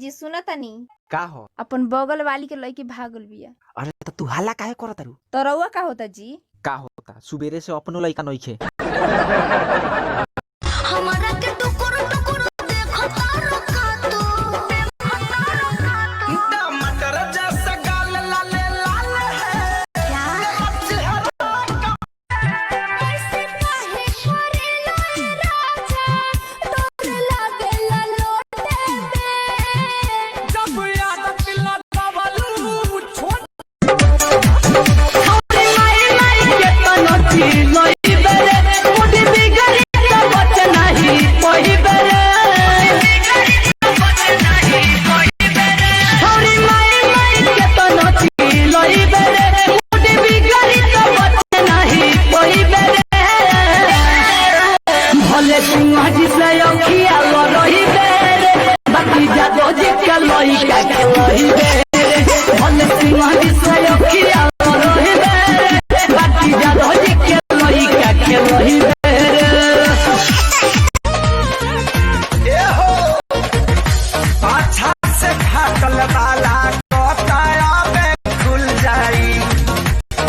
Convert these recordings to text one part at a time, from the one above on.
जी सुना तनी का हो? अपन बगल वाली के लड़की भागल बिया। अरे तो तू हल्ला काहे करत तारू? तरौआ का होता जी? का होता सुबेरे से अपनो लइका नइखे। हमारा के टुकुर टुकुर देखो तारो का तू टमाटर जैसा गाल लाल लाल है ऐसे काहे करेला राजा तोर लागेला लोटे में जब याद पिला बाबलू छोड़ माई माई के कनठी लई बेरे मुडी बिगड़ी त बच नाही कोई बेरे छोरी माई माई के कनठी लई बेरे मुडी बिगड़ी त बच नाही कोई बेरे भले सिंह जी से अखिया लरही बेरे बाकी जादो जी के लई का के लई बेरे भले सिंह जी से अखिया लरही बेरे बाकी जादो जी के लई का के लई बेरे ए हो पाछा से खाकल वाला कोताया में खुल जाई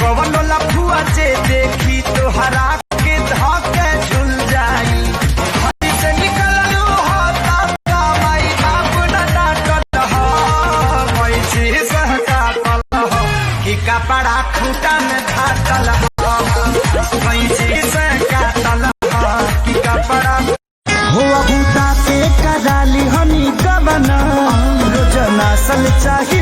कवनो लफुआ जे देखी तोहरा के धके झुल जाई हटी से निकललू हो ताका माई बाप न डांटल हो मैं चीज काटल हो कि कपड़ा खूटा में घाटल हो मैं चीज काटल हो कि कपड़ा हुआ हुता पे कराली हनी गबना रोजना सल चाहिए